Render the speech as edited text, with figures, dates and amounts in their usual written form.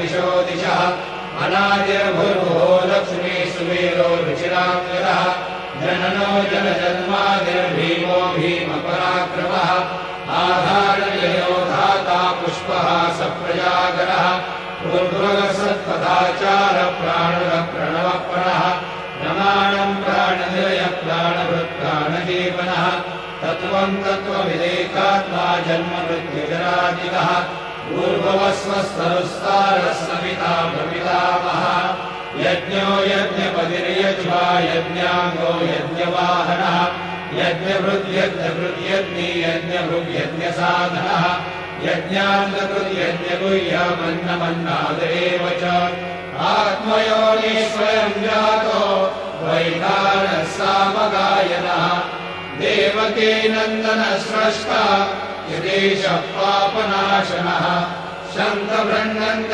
दिशो दिशः अनादिर्भुर्भुवो लक्ष्मी सुमेरो रुचिराङ्गदः जननो जनजन्मादिर्भीमो भीमपराक्रमः आधारनिलयो धाता पुष्पः सप्रजागरः पूर्वसत्पदाचार प्राणप्रणवप्रणः प्रमाणम् प्राणनिलयः प्राणभृत् प्राणजीवनः तत्त्वम् तत्त्वविदेकात्मा जन्ममृत्युजरादिकः पूर्ववस्वस्तरुस्तारः सविता प्रपितामहः यज्ञो यज्ञपतिर्यज्वा यज्ञाङ्गो यज्ञवाहनः यज्ञभृद्यज्ञभृद्यज्ञी यज्ञभृग्यज्ञसाधनः यज्ञान्तकृद्यज्ञगुह्यमन्नमन्नादेव च आत्मयोनि स्वयं जातो वैखानः सामगायनः देवकी नन्दनस्रष्टा यदेशः पापनाशनः शङ्खभृङ्गन्त